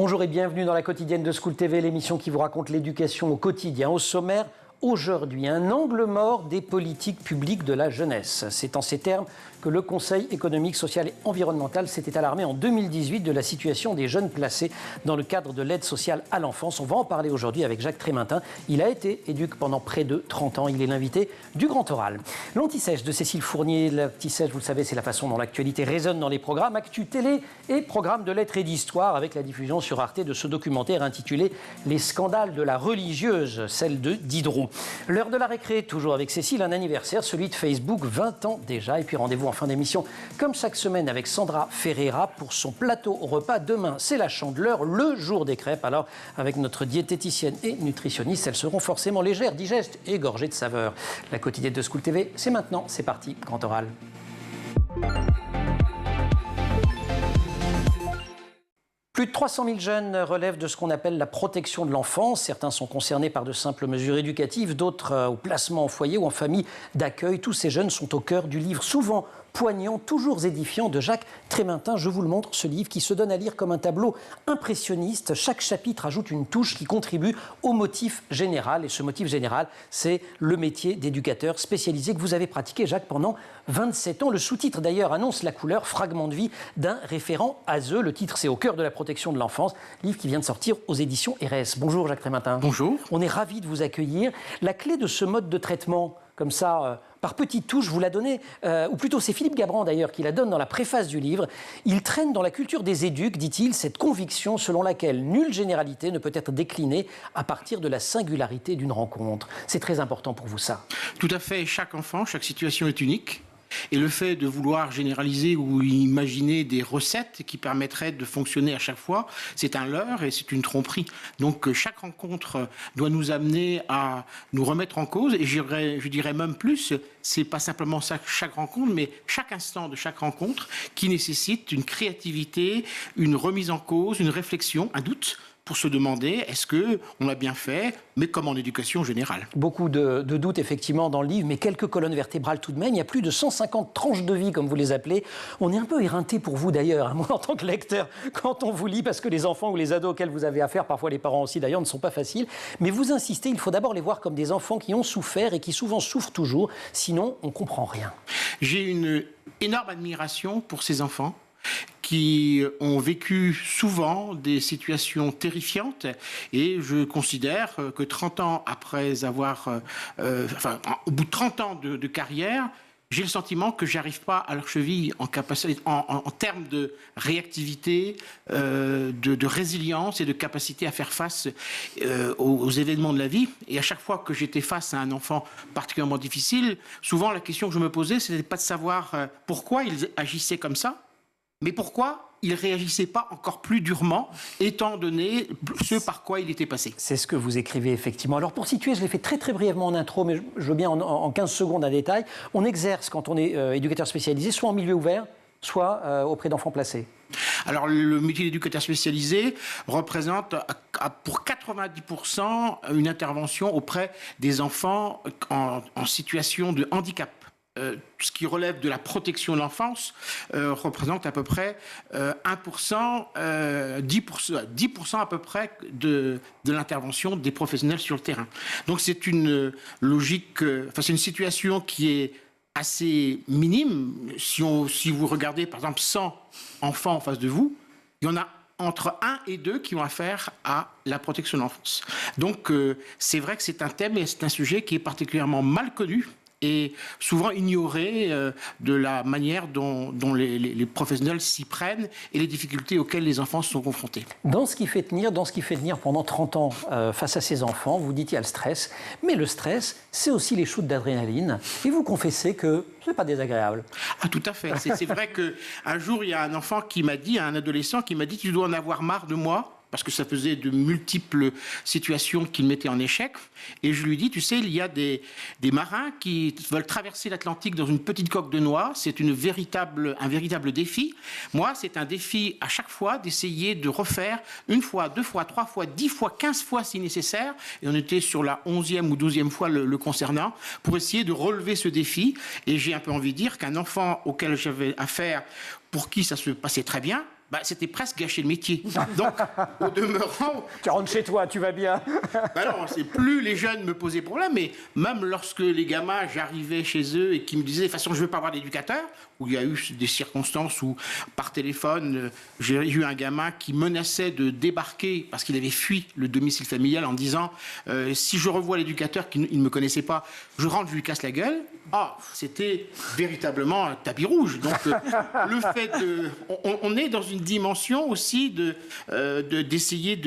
Bonjour et bienvenue dans la quotidienne de School TV, l'émission qui vous raconte l'éducation au quotidien. Au sommaire, aujourd'hui, un angle mort des politiques publiques de la jeunesse. C'est en ces termes que le Conseil économique, social et environnemental s'était alarmé en 2018 de la situation des jeunes placés dans le cadre de l'aide sociale à l'enfance. On va en parler aujourd'hui avec Jacques Trémintin. Il a été éduc pendant près de 30 ans. Il est l'invité du Grand Oral. L'Anti-Sèche de Cécile Fournier. L'Anti-Sèche, vous le savez, c'est la façon dont l'actualité résonne dans les programmes Actu Télé et programmes de lettres et d'histoire, avec la diffusion sur Arte de ce documentaire intitulé « Les scandales de la religieuse », celle de Diderot. L'heure de la récré, toujours avec Cécile, un anniversaire, celui de Facebook, 20 ans déjà. Et puis rendez-vous en fin d'émission, comme chaque semaine, avec Sandra Ferreira pour son plateau repas. Demain, c'est la Chandeleur, le jour des crêpes. Alors, avec notre diététicienne et nutritionniste, elles seront forcément légères, digestes et gorgées de saveurs. La quotidienne de School TV, c'est maintenant, c'est parti, Grand Oral. Plus de 300 000 jeunes relèvent de ce qu'on appelle la protection de l'enfance. Certains sont concernés par de simples mesures éducatives, d'autres au placement en foyer ou en famille d'accueil. Tous ces jeunes sont au cœur du livre, souvent poignant, toujours édifiant, de Jacques Trémintin. Je vous le montre, ce livre qui se donne à lire comme un tableau impressionniste. Chaque chapitre ajoute une touche qui contribue au motif général. Et ce motif général, c'est le métier d'éducateur spécialisé que vous avez pratiqué, Jacques, pendant 27 ans. Le sous-titre, d'ailleurs, annonce la couleur, fragment de vie d'un référent ASE. Le titre, c'est Au cœur de la protection de l'enfance, livre qui vient de sortir aux éditions RS. Bonjour, Jacques Trémintin. Bonjour. On est ravis de vous accueillir. La clé de ce mode de traitement, comme ça, par petites touches, vous la donnez, ou plutôt c'est Philippe Gabran d'ailleurs qui la donne dans la préface du livre. Il traîne dans la culture des éducs, dit-il, cette conviction selon laquelle nulle généralité ne peut être déclinée à partir de la singularité d'une rencontre. C'est très important pour vous, ça. Tout à fait. Chaque enfant, chaque situation est unique. Et le fait de vouloir généraliser ou imaginer des recettes qui permettraient de fonctionner à chaque fois, c'est un leurre et c'est une tromperie. Donc chaque rencontre doit nous amener à nous remettre en cause. Et je dirais même plus, c'est pas simplement ça, chaque rencontre, mais chaque instant de chaque rencontre qui nécessite une créativité, une remise en cause, une réflexion, un doute, pour se demander est-ce qu'on a bien fait, mais comme en éducation générale. Beaucoup de doutes, effectivement, dans le livre, mais quelques colonnes vertébrales tout de même. Il y a plus de 150 tranches de vie, comme vous les appelez. On est un peu éreinté pour vous, d'ailleurs, moi, en tant que lecteur, quand on vous lit, parce que les enfants ou les ados auxquels vous avez affaire, parfois les parents aussi, d'ailleurs, ne sont pas faciles. Mais vous insistez, il faut d'abord les voir comme des enfants qui ont souffert et qui souvent souffrent toujours. Sinon, on ne comprend rien. J'ai une énorme admiration pour ces enfants qui ont vécu souvent des situations terrifiantes, et je considère que 30 ans après avoir, au bout de 30 ans de carrière, j'ai le sentiment que j'arrive pas à leur cheville en termes de réactivité, de résilience et de capacité à faire face aux événements de la vie. Et à chaque fois que j'étais face à un enfant particulièrement difficile, souvent la question que je me posais, c'était pas de savoir pourquoi ils agissaient comme ça, mais pourquoi il ne réagissait pas encore plus durement, étant donné ce par quoi il était passé. C'est ce que vous écrivez, effectivement. Alors, pour situer, je l'ai fait très, très brièvement en intro, mais je veux bien en 15 secondes un détail. On exerce, quand on est éducateur spécialisé, soit en milieu ouvert, soit auprès d'enfants placés. Alors, le métier d'éducateur spécialisé représente pour 90% une intervention auprès des enfants en situation de handicap. Ce qui relève de la protection de l'enfance représente à peu près 1%, 10% à peu près de l'intervention des professionnels sur le terrain. Donc c'est une logique, c'est une situation qui est assez minime. Si vous regardez par exemple 100 enfants en face de vous, il y en a entre 1 et 2 qui ont affaire à la protection de l'enfance. Donc c'est vrai que c'est un thème et c'est un sujet qui est particulièrement mal connu et souvent ignoré de la manière dont les professionnels s'y prennent et les difficultés auxquelles les enfants sont confrontés. Dans ce qui fait tenir pendant 30 ans face à ces enfants, vous dites qu'il y a le stress, mais le stress, c'est aussi les shoots d'adrénaline, et vous confessez que ce n'est pas désagréable. Ah, tout à fait. C'est vrai qu'un jour, il y a un enfant qui m'a dit, un adolescent qui m'a dit « Tu dois en avoir marre de moi ». Parce que ça faisait de multiples situations qui le mettaient en échec. Et je lui dis, tu sais, il y a des marins qui veulent traverser l'Atlantique dans une petite coque de noix. C'est un véritable défi. Moi, c'est un défi à chaque fois d'essayer de refaire 1 fois, 2 fois, 3 fois, 10 fois, 15 fois si nécessaire. Et on était sur la 11e ou 12e fois le concernant pour essayer de relever ce défi. Et j'ai un peu envie de dire qu'un enfant auquel j'avais affaire, pour qui ça se passait très bien, c'était presque gâcher le métier. Donc, au demeurant... Tu rentres chez toi, tu vas bien. Non, c'est plus les jeunes me posaient problème, mais même lorsque les gamins, j'arrivais chez eux et qui me disaient, de toute façon, je ne veux pas avoir d'éducateur, où il y a eu des circonstances où, par téléphone, j'ai eu un gamin qui menaçait de débarquer parce qu'il avait fui le domicile familial en disant, si je revois l'éducateur qui ne me connaissait pas, je rentre, je lui casse la gueule. C'était véritablement un tapis rouge. Donc, le fait de... On est dans une dimension aussi d'essayer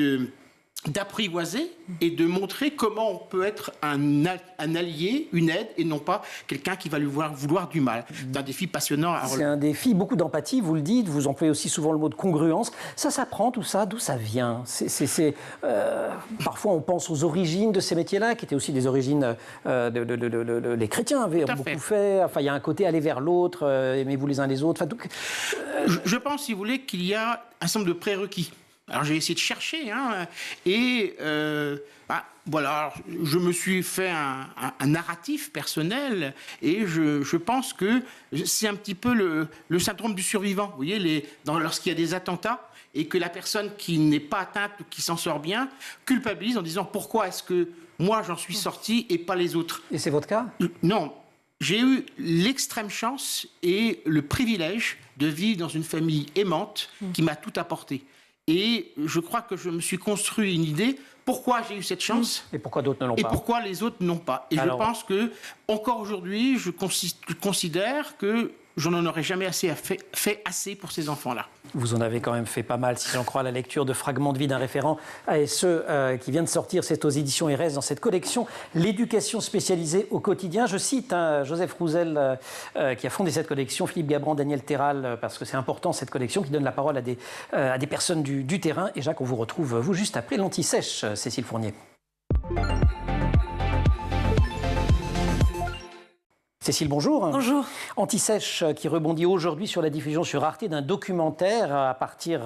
d'apprivoiser et de montrer comment on peut être un allié, une aide, et non pas quelqu'un qui va lui vouloir du mal. C'est un défi passionnant à relever. C'est un défi, beaucoup d'empathie, vous le dites, vous employez aussi souvent le mot de congruence. Ça s'apprend, tout ça, d'où ça vient? Parfois on pense aux origines de ces métiers-là, qui étaient aussi des origines... les chrétiens avaient beaucoup fait. Enfin, il y a un côté aller vers l'autre, aimez-vous les uns les autres. Je pense, si vous voulez, qu'il y a un certain nombre de prérequis. Alors j'ai essayé de chercher, voilà, je me suis fait un narratif personnel et je pense que c'est un petit peu le syndrome du survivant. Vous voyez, lorsqu'il y a des attentats et que la personne qui n'est pas atteinte ou qui s'en sort bien culpabilise en disant pourquoi est-ce que moi j'en suis sorti et pas les autres. Et c'est votre cas? Non. J'ai eu l'extrême chance et le privilège de vivre dans une famille aimante qui m'a tout apporté. Et je crois que je me suis construit une idée pourquoi j'ai eu cette chance et pourquoi d'autres ne l'ont pas. Et pourquoi les autres n'ont pas. Et alors, je pense que encore aujourd'hui, je considère que je n'en aurais jamais fait assez pour ces enfants-là. Vous en avez quand même fait pas mal, si j'en crois la lecture de Fragments de vie d'un référent ASE qui vient de sortir, c'est aux éditions RS dans cette collection L'éducation spécialisée au quotidien. Je cite Joseph Rouzel qui a fondé cette collection, Philippe Gabran, Daniel Terral, parce que c'est important cette collection qui donne la parole à des personnes du terrain. Et Jacques, on vous retrouve vous juste après l'Anti-Sèche, Cécile Fournier. Cécile, bonjour. Bonjour. Anti-Sèche qui rebondit aujourd'hui sur la diffusion sur Arte d'un documentaire à partir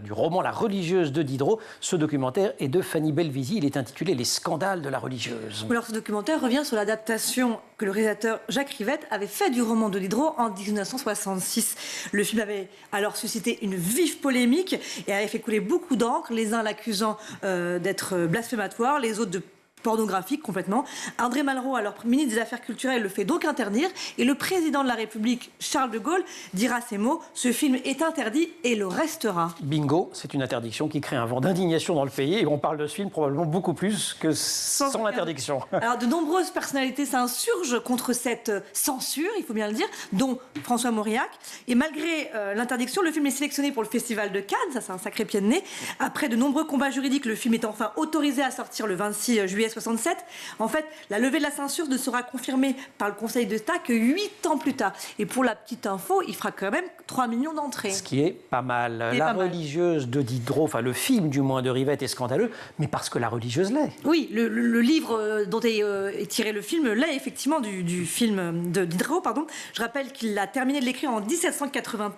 du roman La religieuse de Diderot. Ce documentaire est de Fanny Belvisi. Il est intitulé Les scandales de la religieuse. Alors ce documentaire revient sur l'adaptation que le réalisateur Jacques Rivette avait fait du roman de Diderot en 1966. Le film avait alors suscité une vive polémique et avait fait couler beaucoup d'encre, les uns l'accusant d'être blasphématoire, les autres de pornographique complètement. André Malraux, alors ministre des Affaires culturelles, le fait donc interdire et le président de la République, Charles de Gaulle, dira ces mots: ce film est interdit et le restera. Bingo, c'est une interdiction qui crée un vent d'indignation dans le pays et on parle de ce film probablement beaucoup plus que sans l'interdiction. Alors de nombreuses personnalités s'insurgent contre cette censure, il faut bien le dire, dont François Mauriac. Et malgré l'interdiction, le film est sélectionné pour le Festival de Cannes, ça c'est un sacré pied de nez. Après de nombreux combats juridiques, le film est enfin autorisé à sortir le 26 juillet 67. En fait, la levée de la censure ne sera confirmée par le Conseil d'État que 8 ans plus tard. Et pour la petite info, il fera quand même 3 millions d'entrées. Ce qui est pas mal. La religieuse de Diderot, enfin le film du moins de Rivette est scandaleux, mais parce que la religieuse l'est. Oui, le livre dont est tiré le film l'est effectivement du film de Diderot, pardon. Je rappelle qu'il a terminé de l'écrire en 1780,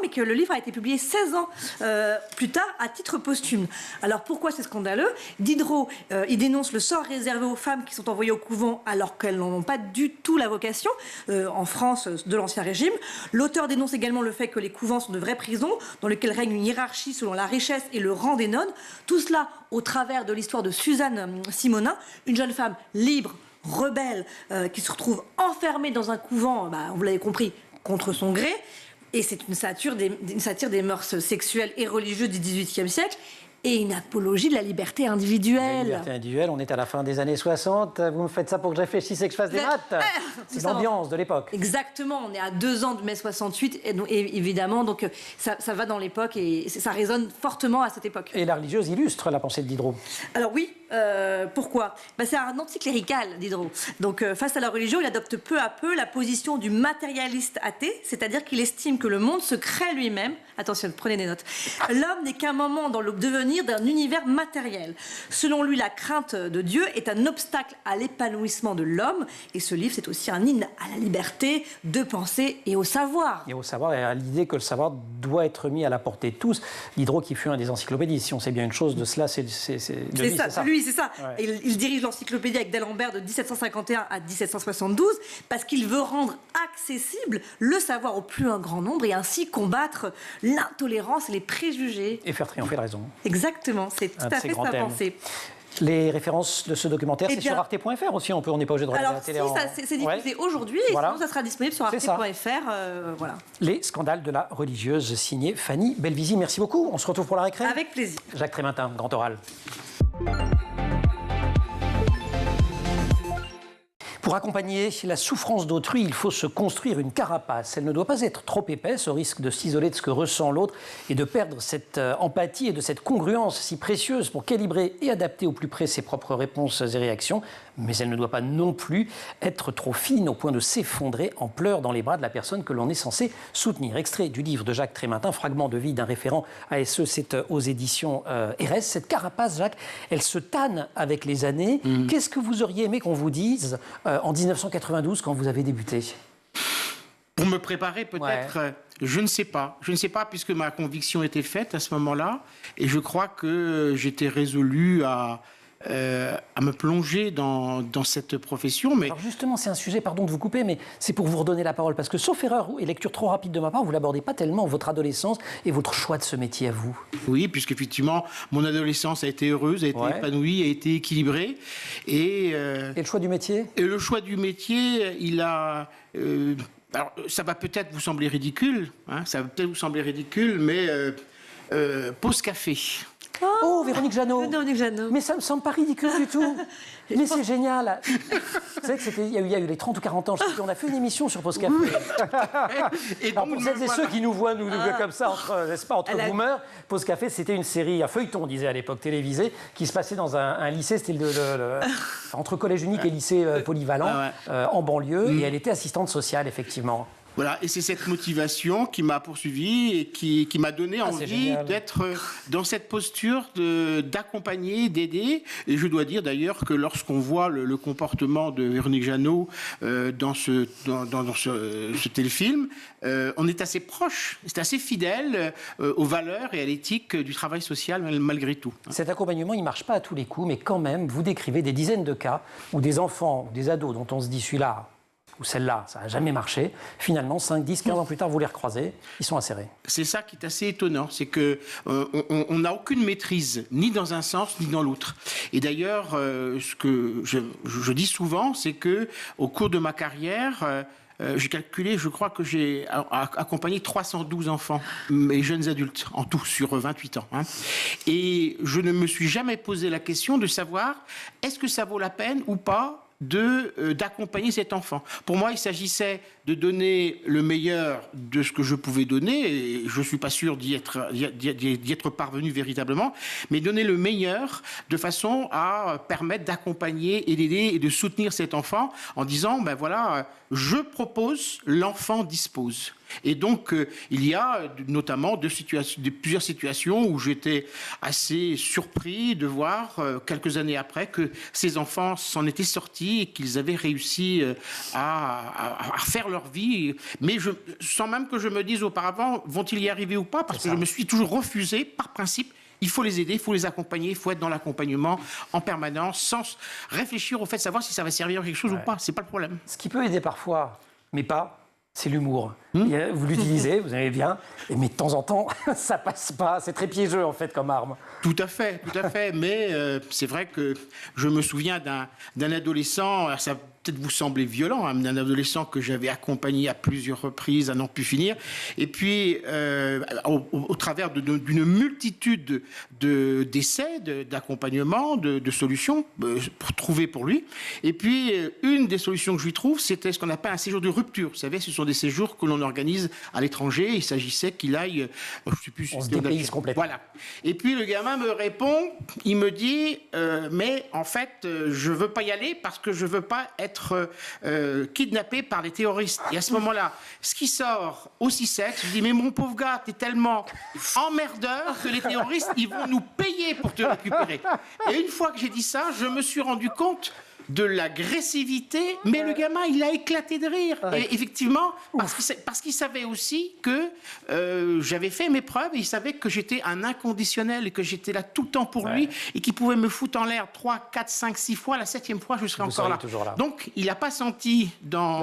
mais que le livre a été publié 16 ans plus tard à titre posthume. Alors pourquoi c'est scandaleux? Diderot, il dénonce le sort réservé aux femmes qui sont envoyées au couvent alors qu'elles n'en ont pas du tout la vocation en France de l'Ancien Régime. L'auteur dénonce également le fait que les couvents sont de vraies prisons dans lesquelles règne une hiérarchie selon la richesse et le rang des nonnes. Tout cela au travers de l'histoire de Suzanne Simonin, une jeune femme libre, rebelle, qui se retrouve enfermée dans un couvent, vous l'avez compris, contre son gré. Et c'est une satire des mœurs sexuelles et religieuses du XVIIIe siècle et une apologie de la liberté individuelle. La liberté individuelle, on est à la fin des années 60. Vous me faites ça pour que je réfléchisse et que je fasse des maths. C'est l'ambiance de l'époque. Exactement, on est à 2 ans de mai 68, et évidemment, donc ça va dans l'époque et ça résonne fortement à cette époque. Et la religieuse illustre la pensée de Diderot. Alors oui, pourquoi? C'est un anticlérical, Diderot. Donc face à la religion, il adopte peu à peu la position du matérialiste athée, c'est-à-dire qu'il estime que le monde se crée lui-même. Attention, prenez des notes. L'homme n'est qu'un moment dans le devenir l'avenir d'un univers matériel. Selon lui, la crainte de Dieu est un obstacle à l'épanouissement de l'homme. Et ce livre, c'est aussi un hymne à la liberté de penser et au savoir. Et au savoir, et à l'idée que le savoir doit être mis à la portée de tous. Diderot qui fut un des encyclopédistes. Si on sait bien une chose de cela, c'est ça. Lui, c'est ça. Ouais. Et il dirige l'encyclopédie avec d'Alembert de 1751 à 1772 parce qu'il veut rendre accessible le savoir au plus grand nombre et ainsi combattre l'intolérance et les préjugés. Et faire triompher la raison. Exactement, c'est tout à fait sa pensée. Les références de ce documentaire, c'est sur arte.fr aussi, on n'est pas obligé de regarder alors, la télé. C'est diffusé aujourd'hui, et sinon ça sera disponible sur arte.fr. Voilà. Les scandales de la religieuse, signée Fanny Belvisi. Merci beaucoup, on se retrouve pour la récré. Avec plaisir. Jacques Trémintin, Grand Oral. Pour accompagner la souffrance d'autrui, il faut se construire une carapace. Elle ne doit pas être trop épaisse, au risque de s'isoler de ce que ressent l'autre et de perdre cette empathie et de cette congruence si précieuse pour calibrer et adapter au plus près ses propres réponses et réactions. Mais elle ne doit pas non plus être trop fine au point de s'effondrer en pleurs dans les bras de la personne que l'on est censé soutenir. Extrait du livre de Jacques Trémintin, fragment de vie d'un référent ASE, c'est aux éditions RS. Cette carapace, Jacques, elle se tanne avec les années. Qu'est-ce que vous auriez aimé qu'on vous dise en 1992 quand vous avez débuté? Pour me préparer, peut-être, je ne sais pas. Je ne sais pas, puisque ma conviction était faite à ce moment-là. Et je crois que j'étais résolu à me plonger dans cette profession. Mais... Alors justement, c'est un sujet, pardon de vous couper, mais c'est pour vous redonner la parole. Parce que, sauf erreur et lecture trop rapide de ma part, vous n'abordez pas tellement votre adolescence et votre choix de ce métier à vous. Oui, puisqu'effectivement, mon adolescence a été heureuse, a été épanouie, a été équilibrée. Et le choix du métier? Et le choix du métier, il a... alors, ça va peut-être vous sembler ridicule, mais pause café. Oh, Véronique Jeannot. Véronique Jeannot. Mais ça ne me semble pas ridicule du tout. Mais c'est génial. Vous savez qu'il y a eu les 30 ou 40 ans, on a fait une émission sur Pause Café. Et donc, pour celles et ceux qui nous voient comme ça, entre boomers, Pause Café, c'était une série, un feuilleton, on disait à l'époque, télévisé, qui se passait dans un lycée, c'était entre collège unique et lycée polyvalent, en banlieue, et elle était assistante sociale, effectivement. Voilà, et c'est cette motivation qui m'a poursuivi et qui m'a donné envie d'être dans cette posture d'accompagner, d'aider. Et je dois dire d'ailleurs que lorsqu'on voit le comportement de Véronique Jeannot dans ce téléfilm, on est assez proche, c'est assez fidèle aux valeurs et à l'éthique du travail social malgré tout. Cet accompagnement, il ne marche pas à tous les coups, mais quand même, vous décrivez des dizaines de cas où des enfants, des ados dont on se dit celui-là ou celle-là, ça n'a jamais marché. Finalement, 5, 10, 15 ans plus tard, vous les recroisez, ils sont insérés. C'est ça qui est assez étonnant, c'est qu'on n'a aucune maîtrise, ni dans un sens, ni dans l'autre. Et d'ailleurs, ce que je dis souvent, c'est qu'au cours de ma carrière, j'ai calculé, je crois que j'ai accompagné 312 enfants et jeunes adultes, en tout, sur 28 ans. Et je ne me suis jamais posé la question de savoir, est-ce que ça vaut la peine ou pas d'accompagner cet enfant. Pour moi, il s'agissait de donner le meilleur de ce que je pouvais donner, et je ne suis pas sûr d'y être parvenu véritablement, mais donner le meilleur de façon à permettre d'accompagner et d'aider et de soutenir cet enfant en disant, ben voilà, je propose, l'enfant dispose. Et donc, il y a notamment plusieurs situations où j'étais assez surpris de voir, quelques années après, que ces enfants s'en étaient sortis et qu'ils avaient réussi à faire leur vie. Mais sans même que je me dise auparavant, vont-ils y arriver ou pas? Parce que je me suis toujours refusé, par principe. Il faut les aider, il faut les accompagner, il faut être dans l'accompagnement en permanence, sans réfléchir au fait de savoir si ça va servir à quelque chose ou pas. C'est pas le problème. Ce qui peut aider parfois, mais pas, c'est l'humour. Vous l'utilisez, vous aimez bien, mais de temps en temps, ça passe pas. C'est très piégeux, en fait, comme arme. Tout à fait. Mais c'est vrai que je me souviens d'un adolescent, ça va peut-être vous sembler violent, d'un adolescent que j'avais accompagné à plusieurs reprises à n'en plus finir. Et puis, au travers d'une multitude d'essais, d'accompagnement, de solutions pour trouver pour lui. Et puis, une des solutions que je lui trouve, c'était ce qu'on appelle un séjour de rupture. Vous savez, ce sont des séjours que l'on organise à l'étranger. Il s'agissait qu'il aille, je ne sais plus... On se dépayse complètement. Voilà. Et puis, le gamin me répond, il me dit, mais en fait, je ne veux pas y aller parce que je ne veux pas être être kidnappé par les terroristes. Et à ce moment-là, ce qui sort aussi sec, je dis, mais mon pauvre gars, t'es tellement emmerdeur que les terroristes, ils vont nous payer pour te récupérer. Et une fois que j'ai dit ça, je me suis rendu compte de l'agressivité, mais le gamin, il a éclaté de rire. Et effectivement, parce qu'il savait aussi que j'avais fait mes preuves, et il savait que j'étais un inconditionnel et que j'étais là tout le temps pour lui, et qu'il pouvait me foutre en l'air 3, 4, 5, 6 fois, la 7e fois, je serais encore là. Donc, il n'a pas senti dans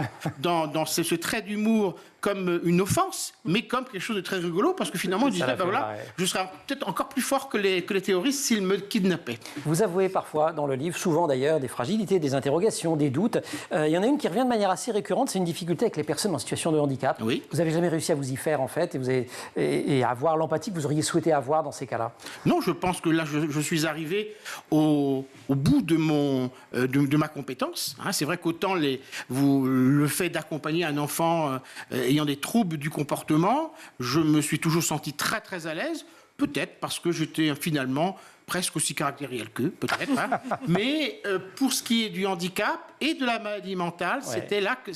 ce trait d'humour comme une offense, mais comme quelque chose de très rigolo, parce que finalement, il disait, ben voilà, je serais peut-être encore plus fort que les terroristes s'ils me kidnappaient. Vous avouez parfois dans le livre, souvent d'ailleurs, des fragilités, des interrogations, des doutes. Il y en a une qui revient de manière assez récurrente, c'est une difficulté avec les personnes en situation de handicap. Oui. Vous n'avez jamais réussi à vous y faire, en fait, et à avoir l'empathie que vous auriez souhaité avoir dans ces cas-là? Non, je pense que là, je suis arrivé au bout de ma compétence. Hein, c'est vrai qu'autant le fait d'accompagner un enfant ayant des troubles du comportement, je me suis toujours senti très très à l'aise, peut-être parce que j'étais finalement presque aussi caractériel qu'eux, peut-être. Hein. Mais pour ce qui est du handicap et de la maladie mentale, c'était là que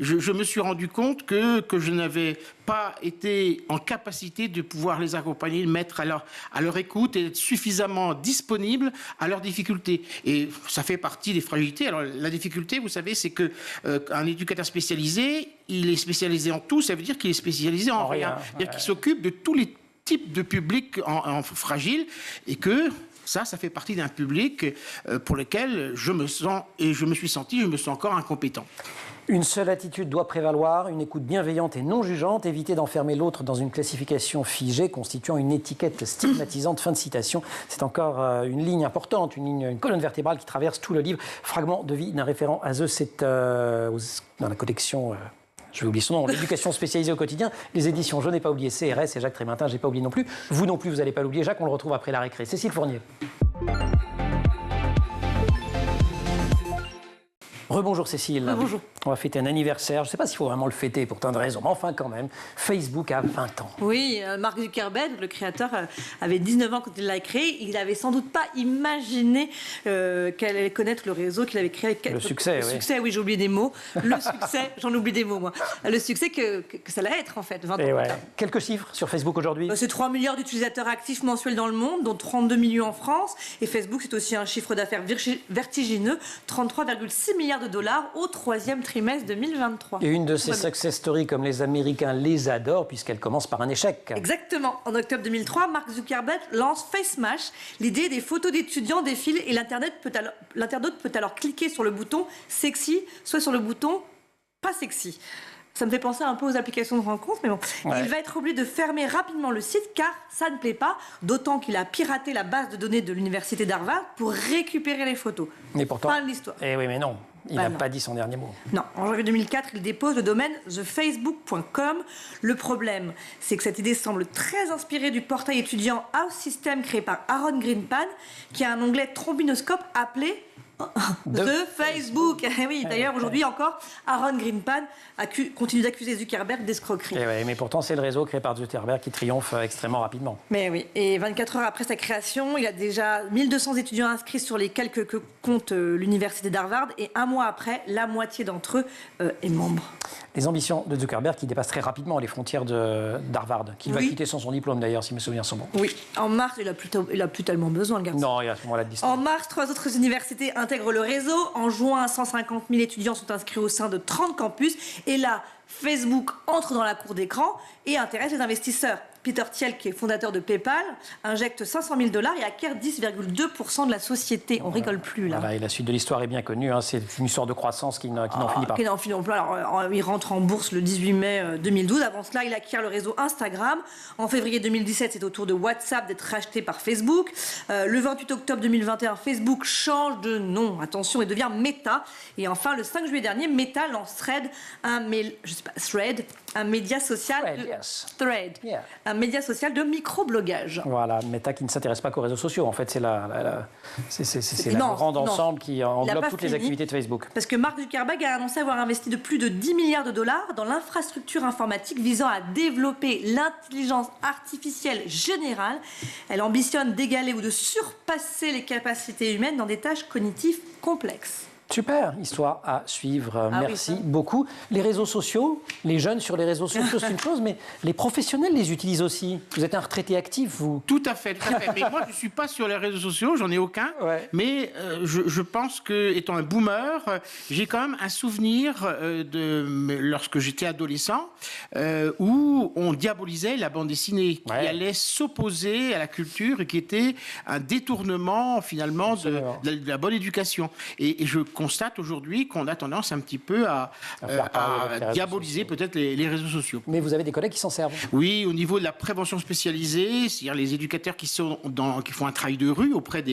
je me suis rendu compte que je n'avais pas été en capacité de pouvoir les accompagner, mettre à leur écoute et être suffisamment disponible à leurs difficultés. Et ça fait partie des fragilités. Alors la difficulté, vous savez, c'est que un éducateur spécialisé, il est spécialisé en tout, ça veut dire qu'il est spécialisé en rien. C'est-à-dire qu'il s'occupe de tous les type de public en fragile, et que ça fait partie d'un public pour lequel je me sens encore incompétent. Une seule attitude doit prévaloir, une écoute bienveillante et non jugeante, éviter d'enfermer l'autre dans une classification figée constituant une étiquette stigmatisante. Fin de citation. C'est encore une ligne importante, une colonne vertébrale qui traverse tout le livre. Fragment de vie d'un référent ASE, c'est dans la collection... je vais oublier son nom, l'éducation spécialisée au quotidien, les éditions Je n'ai pas oublié CRS et Jacques Trémentin, je n'ai pas oublié non plus. Vous non plus, vous n'allez pas l'oublier. Jacques, on le retrouve après la récré. Cécile Fournier. Rebonjour Cécile. Bonjour. On va fêter un anniversaire. Je ne sais pas s'il faut vraiment le fêter pour tant de raisons, mais enfin quand même. Facebook a 20 ans. Oui, Mark Zuckerberg, le créateur, avait 19 ans quand il l'a créé. Il n'avait sans doute pas imaginé qu'elle allait connaître le réseau qu'il avait créé. Le succès, Le succès, oui, j'ai oublié des mots. Le succès, j'en oublie des mots, moi. Le succès que ça allait être, en fait, 20 ans plus tard. Quelques chiffres sur Facebook aujourd'hui. C'est 3 milliards d'utilisateurs actifs mensuels dans le monde, dont 32 millions en France. Et Facebook, c'est aussi un chiffre d'affaires vertigineux, 33,6 milliards de dollars au 3e trimestre 2023. Et une de ces success stories, comme les Américains les adorent, puisqu'elle commence par un échec. Exactement. En octobre 2003, Mark Zuckerberg lance FaceMash. L'idée des photos d'étudiants défilent et l'internaute peut alors cliquer sur le bouton sexy, soit sur le bouton pas sexy. Ça me fait penser un peu aux applications de rencontres, mais bon. Ouais. Il va être obligé de fermer rapidement le site car ça ne plaît pas, d'autant qu'il a piraté la base de données de l'université d'Harvard pour récupérer les photos. Mais pourtant... Fin de l'histoire. Eh oui, mais non. Il n'a pas dit son dernier mot. Non. En janvier 2004, il dépose le domaine thefacebook.com. Le problème, c'est que cette idée semble très inspirée du portail étudiant House System créé par Aaron Greenpan, qui a un onglet trombinoscope appelé The Facebook. Oui, d'ailleurs, aujourd'hui encore, Aaron Greenpan continue d'accuser Zuckerberg d'escroquerie. Mais pourtant, c'est le réseau créé par Zuckerberg qui triomphe extrêmement rapidement. Mais oui, et 24 heures après sa création, il a déjà 1200 étudiants inscrits sur les quelques que compte l'université d'Harvard, et un mois après, la moitié d'entre eux est membre. Les ambitions de Zuckerberg qui dépassent très rapidement les frontières d'Harvard, qu'il va quitter sans son diplôme d'ailleurs, si mes souvenirs sont bons. Oui, en mars, il a plus tellement besoin, le garçon. Non, il y a à ce moment-là de distance. En mars, 3 autres universités intègrent le réseau. En juin, 150 000 étudiants sont inscrits au sein de 30 campus. Et là, Facebook entre dans la cour d'écran et intéresse les investisseurs. Peter Thiel, qui est fondateur de PayPal, injecte $500 000 et acquiert 10,2% de la société. On rigole plus, là. Voilà, et la suite de l'histoire est bien connue. Hein. C'est une histoire de croissance qui n'en finit pas. Qui n'en finit pas. Alors, il rentre en bourse le 18 mai 2012. Avant cela, il acquiert le réseau Instagram. En février 2017, c'est au tour de WhatsApp d'être racheté par Facebook. Le 28 octobre 2021, Facebook change de nom, attention, et devient Meta. Et enfin, le 5 juillet dernier, Meta lance Thread, un média social un média social de microblogage. Voilà, Meta qui ne s'intéresse pas qu'aux réseaux sociaux. En fait, c'est la grande ensemble qui englobe toutes les activités de Facebook. Parce que Mark Zuckerberg a annoncé avoir investi de plus de 10 milliards de dollars dans l'infrastructure informatique visant à développer l'intelligence artificielle générale. Elle ambitionne d'égaler ou de surpasser les capacités humaines dans des tâches cognitives complexes. Super, histoire à suivre. Ah Merci oui, beaucoup. Les réseaux sociaux, les jeunes sur les réseaux sociaux, c'est une chose, mais les professionnels les utilisent aussi. Vous êtes un retraité actif, vous. Tout à fait, tout à fait. Mais moi, je ne suis pas sur les réseaux sociaux, j'en ai aucun. Ouais. Mais je pense que, étant un boomer, j'ai quand même un souvenir lorsque j'étais adolescent, où on diabolisait la bande dessinée, qui allait s'opposer à la culture et qui était un détournement, finalement, de la bonne éducation. Et je constate aujourd'hui qu'on a tendance un petit peu à diaboliser peut-être les réseaux sociaux. Mais vous avez des collègues qui s'en servent. Oui, au niveau de la prévention spécialisée, c'est-à-dire les éducateurs qui font un travail de rue auprès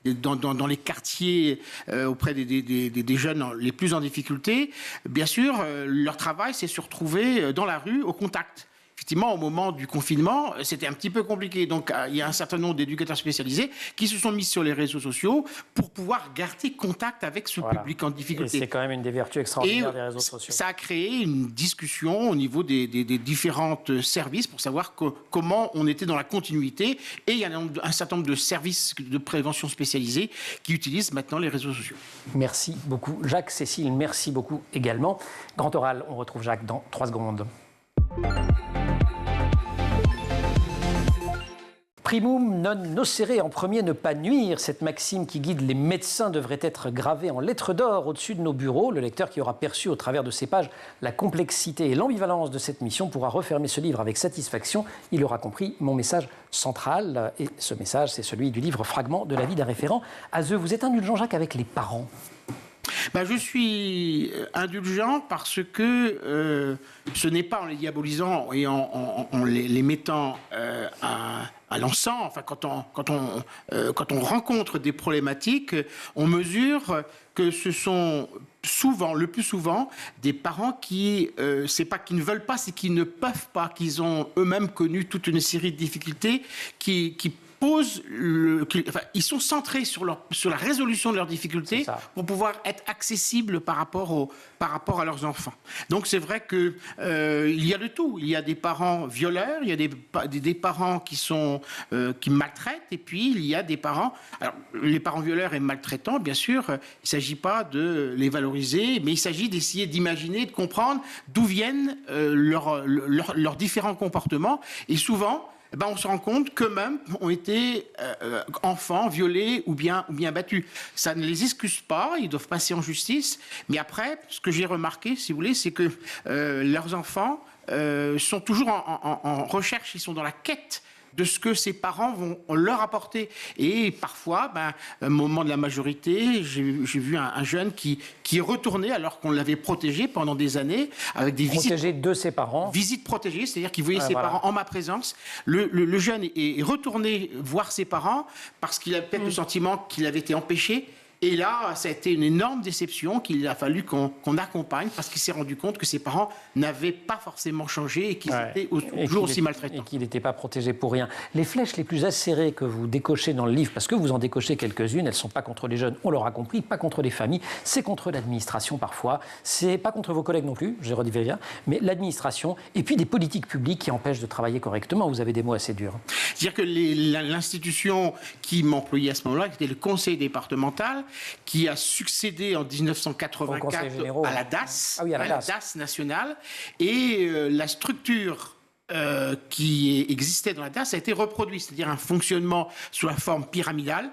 dans les quartiers, auprès des jeunes les plus en difficulté. Bien sûr, leur travail, c'est se retrouver dans la rue au contact. Effectivement, au moment du confinement, c'était un petit peu compliqué. Donc, il y a un certain nombre d'éducateurs spécialisés qui se sont mis sur les réseaux sociaux pour pouvoir garder contact avec ce public en difficulté. Et c'est quand même une des vertus extraordinaires des réseaux sociaux. Ça a créé une discussion au niveau des différents services pour savoir comment on était dans la continuité. Et il y a un certain nombre de services de prévention spécialisés qui utilisent maintenant les réseaux sociaux. Merci beaucoup. Jacques, Cécile, merci beaucoup également. Grand Oral, on retrouve Jacques dans 3 secondes. Primum non nocere, en premier, ne pas nuire. Cette maxime qui guide les médecins devrait être gravée en lettres d'or au-dessus de nos bureaux. Le lecteur qui aura perçu au travers de ces pages la complexité et l'ambivalence de cette mission pourra refermer ce livre avec satisfaction. Il aura compris mon message central. Et ce message, c'est celui du livre Fragment de la vie d'un référent. Azeu, vous êtes indulgent, Jacques, avec les parents? Je suis indulgent parce que ce n'est pas en les diabolisant et en les mettant à l'encens. Enfin, quand on rencontre des problématiques, on mesure que ce sont le plus souvent, des parents qui, c'est pas qu'ils ne veulent pas, c'est qu'ils ne peuvent pas, qu'ils ont eux-mêmes connu toute une série de difficultés qui ils sont centrés sur la résolution de leurs difficultés pour pouvoir être accessibles par rapport à leurs enfants. Donc c'est vrai que il y a de tout. Il y a des parents violeurs, il y a des parents qui maltraitent, et puis il y a des parents. Alors les parents violeurs et maltraitants, bien sûr, il ne s'agit pas de les valoriser, mais il s'agit d'essayer d'imaginer, de comprendre d'où viennent leurs différents comportements. Et souvent, on se rend compte qu'eux-mêmes ont été enfants violés ou bien battus. Ça ne les excuse pas, ils doivent passer en justice. Mais après, ce que j'ai remarqué, si vous voulez, c'est que leurs enfants sont toujours en recherche, ils sont dans la quête de ce que ses parents vont leur apporter. Et parfois, au moment de la majorité, j'ai vu un jeune qui est retourné alors qu'on l'avait protégé pendant des années avec des protégé de ses parents. Visites protégées, c'est-à-dire qu'il voyait ses parents en ma présence. Le jeune est retourné voir ses parents parce qu'il a peut-être le sentiment qu'il avait été empêché. Et là, ça a été une énorme déception qu'il a fallu qu'on accompagne parce qu'il s'est rendu compte que ses parents n'avaient pas forcément changé et qu'ils étaient toujours aussi maltraitants. Et qu'il n'était pas protégé pour rien. Les flèches les plus acérées que vous décochez dans le livre, parce que vous en décochez quelques-unes, elles ne sont pas contre les jeunes, on l'aura compris, pas contre les familles, c'est contre l'administration parfois, c'est pas contre vos collègues non plus, je redis bien, mais l'administration et puis des politiques publiques qui empêchent de travailler correctement. Vous avez des mots assez durs. C'est-à-dire que l'institution qui m'employait à ce moment-là, qui était le conseil départemental, qui a succédé en 1984 à la DAS, à la DAS nationale, et la structure qui existait dans la DAS a été reproduite, c'est-à-dire un fonctionnement sous la forme pyramidale,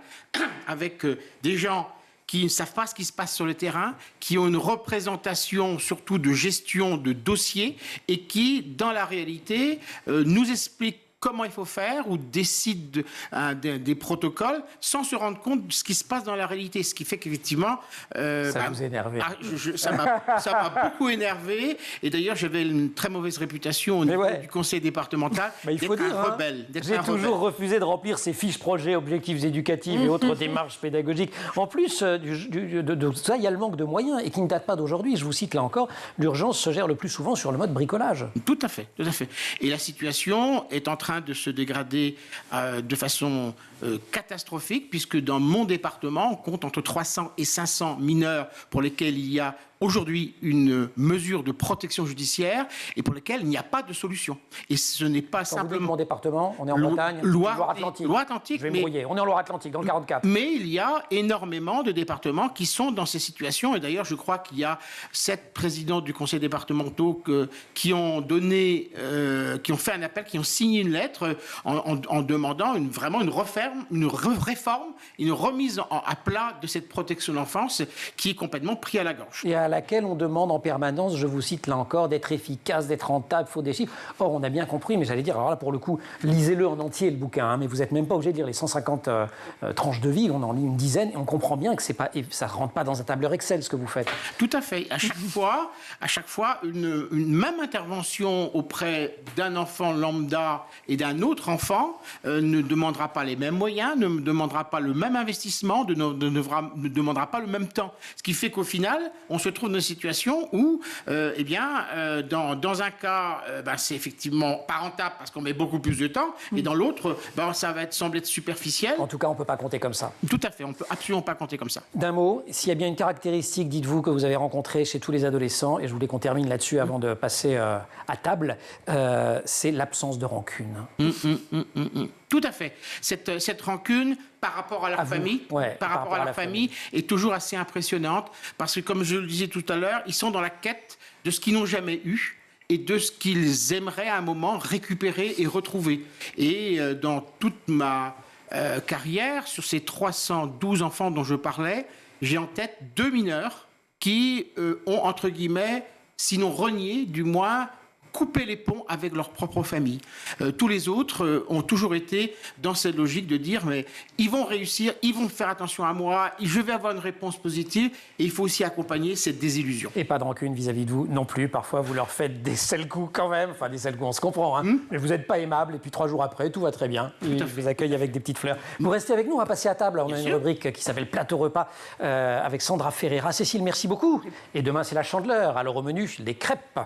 avec des gens qui ne savent pas ce qui se passe sur le terrain, qui ont une représentation surtout de gestion de dossiers, et qui, dans la réalité, nous expliquent comment il faut faire ou décide des protocoles sans se rendre compte de ce qui se passe dans la réalité. Ce qui fait qu'effectivement... ça vous a énervé. Ça m'a beaucoup énervé. Et d'ailleurs, j'avais une très mauvaise réputation au niveau du conseil départemental d'être un rebelle. J'ai toujours refusé de remplir ces fiches projets, objectifs éducatifs et autres démarches pédagogiques. En plus de ça, il y a le manque de moyens et qui ne date pas d'aujourd'hui. Je vous cite là encore, l'urgence se gère le plus souvent sur le mode bricolage. Tout à fait, tout à fait. Et la situation est en train de se dégrader de façon catastrophique, puisque dans mon département, on compte entre 300 et 500 mineurs pour lesquels il y a aujourd'hui une mesure de protection judiciaire et pour lesquels il n'y a pas de solution. Et ce n'est pas Quand vous dites simplement... mon département, on est en Bretagne, Loire-Atlantique. Je vais me brouiller. On est en Loire-Atlantique, dans le 44. Mais il y a énormément de départements qui sont dans ces situations. Et d'ailleurs, je crois qu'il y a 7 présidents du conseil départementaux qui ont donné, qui ont fait un appel, qui ont signé une lettre en demandant vraiment une réforme, une remise à plat de cette protection de l'enfance qui est complètement prise à la gorge. Et à laquelle on demande en permanence, je vous cite là encore, d'être efficace, d'être rentable, faut des chiffres. Or, on a bien compris, mais j'allais dire, alors là, pour le coup, lisez-le en entier, le bouquin, hein, mais vous n'êtes même pas obligé de lire les 150 tranches de vie, on en lit une dizaine, et on comprend bien que ça ne rentre pas dans un tableur Excel, ce que vous faites. Tout à fait. À chaque fois, une même intervention auprès d'un enfant lambda et d'un autre enfant ne demandera pas les mêmes moyens, ne demandera pas le même investissement, ne demandera pas le même temps. Ce qui fait qu'au final, on se trouve dans une situation où, dans un cas, c'est effectivement pas rentable parce qu'on met beaucoup plus de temps, et dans l'autre, ça semble être superficiel. En tout cas, on ne peut pas compter comme ça. Tout à fait, on ne peut absolument pas compter comme ça. D'un mot, s'il y a bien une caractéristique, dites-vous, que vous avez rencontrée chez tous les adolescents, et je voulais qu'on termine là-dessus avant de passer à table, c'est l'absence de rancune. Tout à fait. Cette rancune par rapport à leur famille, est toujours assez impressionnante parce que, comme je le disais tout à l'heure, ils sont dans la quête de ce qu'ils n'ont jamais eu et de ce qu'ils aimeraient à un moment récupérer et retrouver. Et dans toute ma carrière, sur ces 312 enfants dont je parlais, j'ai en tête 2 mineurs qui ont, entre guillemets, sinon renié, du moins couper les ponts avec leur propre famille. Tous les autres ont toujours été dans cette logique de dire mais ils vont réussir, ils vont faire attention à moi, je vais avoir une réponse positive, et il faut aussi accompagner cette désillusion. Et pas de rancune vis-à-vis de vous non plus. Parfois, vous leur faites des sales coups quand même. Enfin, des sales coups, on se comprend. Hein. Mais vous n'êtes pas aimable. Et puis 3 jours après, tout va très bien. Ils vous accueillent avec des petites fleurs. Vous restez avec nous, on va passer à table. On a une rubrique qui s'appelle Plateau repas avec Sandra Ferreira. Cécile, merci beaucoup. Et demain, c'est la Chandeleur. Alors au menu, les crêpes.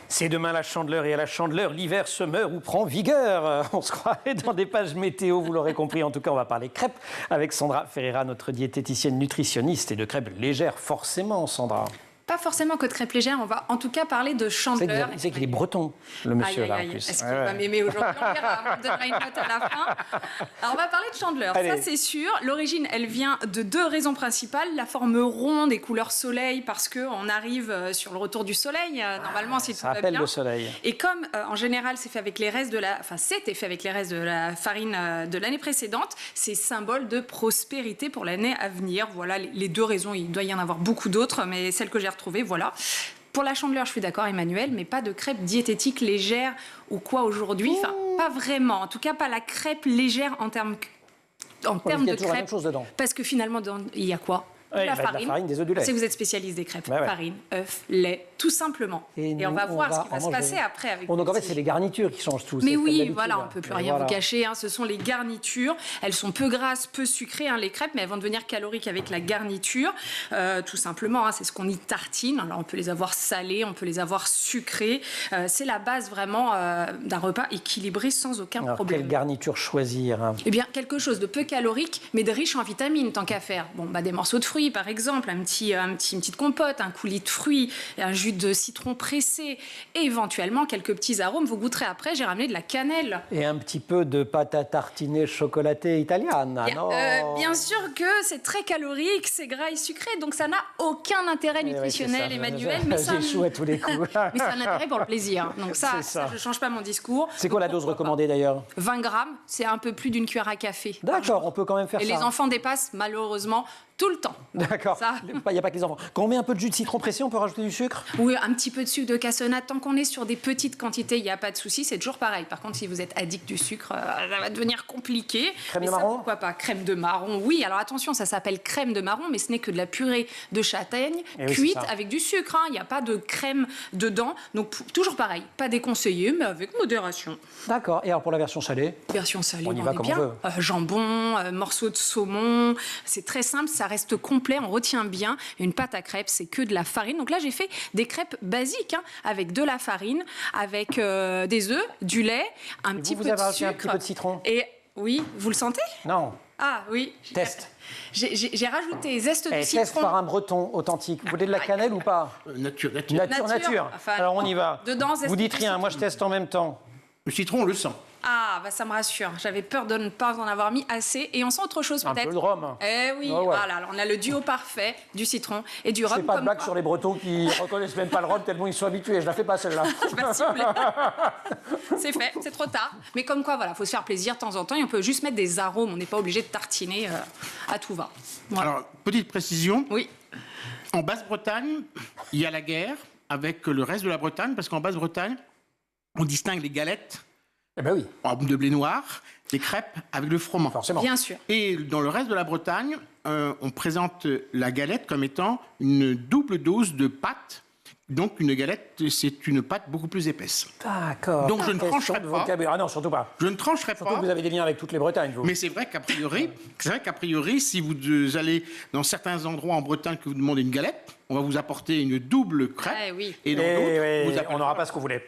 C'est demain la Chandeleur, et à la Chandeleur, l'hiver se meurt ou prend vigueur. On se croirait dans des pages météo, vous l'aurez compris. En tout cas, on va parler crêpes avec Sandra Ferreira, notre diététicienne nutritionniste, et de crêpes légères, forcément, Sandra. Pas forcément que de crêpes légères, on va en tout cas parler de Chandeleur. C'est qu'il est breton, le monsieur, là, en plus. Est-ce qu'il va m'aimer aujourd'hui? On verra, on me donnera une note à la fin. Alors, on va parler de Chandeleur, ça c'est sûr. L'origine, elle vient de 2 raisons principales. La forme ronde et couleur soleil, parce qu'on arrive sur le retour du soleil, normalement, si tout va bien. Ça appelle le soleil. Et comme, en général, c'était fait avec les restes de la farine de l'année précédente, c'est symbole de prospérité pour l'année à venir. Voilà les 2 raisons. Il doit y en avoir beaucoup d'autres, mais celle que j'ai retrouvée, voilà. Pour la Chandeleur, je suis d'accord, Emmanuel, mais pas de crêpes diététiques légères ou quoi aujourd'hui. Enfin, pas vraiment. En tout cas, pas la crêpe légère en termes de crêpes. La même chose dedans. Parce que finalement, il y a quoi? La farine, des œufs du lait. Si vous êtes spécialiste des crêpes, farine, œufs, lait, tout simplement. Et on va voir ce qui va se passer après. Donc en fait, c'est les garnitures qui changent tout. Mais oui, voilà, on ne peut plus rien vous cacher. Hein, ce sont les garnitures. Elles sont peu grasses, peu sucrées, hein, les crêpes, mais elles vont devenir caloriques avec la garniture. Tout simplement, hein, c'est ce qu'on y tartine. Alors on peut les avoir salées, on peut les avoir sucrées. C'est la base vraiment d'un repas équilibré sans aucun problème. Quelle garniture choisir? Eh bien, quelque chose de peu calorique, mais de riche en vitamines, tant qu'à faire. Bon, des morceaux de fruits, par exemple, une petite compote, un coulis de fruits, un jus de citron pressé et éventuellement quelques petits arômes. Vous goûterez après, j'ai ramené de la cannelle. Et un petit peu de pâte à tartiner chocolatée italienne, bien sûr que c'est très calorique, c'est gras et sucré, donc ça n'a aucun intérêt nutritionnel, Emmanuel. Mais ça à tous les coups. Mais c'est un intérêt pour le plaisir. Donc ça, je ne change pas mon discours. C'est quoi la dose recommandée d'ailleurs? 20 grammes, c'est un peu plus d'une cuillère à café. D'accord, on peut quand même faire ça. Et les enfants dépassent malheureusement tout le temps. D'accord. Il n'y a pas que les enfants. Quand on met un peu de jus de citron pressé, on peut rajouter du sucre? Oui, un petit peu de sucre de cassonade. Tant qu'on est sur des petites quantités, il n'y a pas de souci. C'est toujours pareil. Par contre, si vous êtes addict du sucre, ça va devenir compliqué. Crème de marron? Pourquoi pas? Crème de marron, oui. Alors attention, ça s'appelle crème de marron, mais ce n'est que de la purée de châtaigne cuite avec du sucre. Il n'y a pas de crème dedans. Donc toujours pareil. Pas déconseillé, mais avec modération. D'accord. Et alors pour la version salée? Version salée, on y va comme on veut. Jambon, morceaux de saumon. C'est très simple. Ça reste complet, on retient bien. Une pâte à crêpes, c'est que de la farine. Donc là, j'ai fait des crêpes basiques, avec de la farine, avec des œufs, du lait, un petit peu de avez sucre. un petit peu de citron. Et oui, vous le sentez? Non. Ah oui. Test. J'ai rajouté zeste de Test citron. par un breton authentique. Vous voulez de la cannelle ou pas? Nature. Nature. Enfin, Alors on y va. dedans, zeste Vous dites de rien, moi je teste en même temps. Le citron, on le sent. Ah, bah ça me rassure. J'avais peur de ne pas en avoir mis assez. Et on sent autre chose Un peut-être. peu de rhum. Eh oui, Ah ouais. voilà. Alors, on a le duo parfait du citron et du rhum. C'est pas de comme blague quoi. sur les bretons qui reconnaissent même pas le rhum tellement ils sont habitués. Je la fais pas celle-là. Bah, s'il vous plaît. C'est fait, c'est trop tard. Mais comme quoi, voilà, faut se faire plaisir de temps en temps et on peut juste mettre des arômes. On n'est pas obligé de tartiner à tout va. Voilà. Alors, petite précision. Oui. En Basse-Bretagne, il y a la guerre avec le reste de la Bretagne, parce qu'en Basse-Bretagne, on distingue les galettes Eh ben oui, de blé noir des crêpes avec le froment. forcément. Bien sûr. Et dans le reste de la Bretagne, on présente la galette comme étant une double dose de pâte. Donc une galette, c'est une pâte beaucoup plus épaisse. D'accord. Donc, je ne Question trancherai de pas. vocabulaire. Ah non, surtout pas. Je ne trancherai Surtout pas. que vous avez des liens avec toutes les Bretagnes, vous. Mais c'est vrai qu'à priori, si vous allez dans certains endroits en Bretagne que vous demandez une galette, on va vous apporter une double crêpe. Eh oui. Et dans Eh d'autres, oui, vous appellerez- on n'aura pas ce qu'on voulait.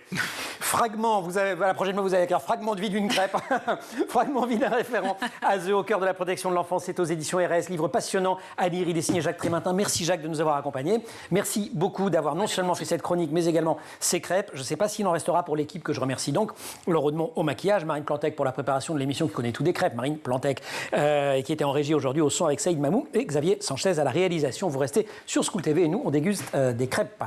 Fragment, vous avez, la prochaine fois, vous allez écrire fragment de vie d'une crêpe. Fragment de vie d'un référent à The au cœur de la protection de l'enfance. C'est aux éditions RS, livre passionnant à lire. Il est signé Jacques Trémintin. Merci Jacques de nous avoir accompagnés. Merci beaucoup d'avoir non seulement fait cette chronique, mais également ces crêpes. Je ne sais pas s'il en restera pour l'équipe que je remercie donc. Laure Audemont au maquillage, Marine Plantec pour la préparation de l'émission qui connaît tout des crêpes. Marine Plantec, qui était en régie aujourd'hui au son avec Saïd Mamou et Xavier Sanchez à la réalisation. Vous restez sur School TV et nous, on déguste des crêpes.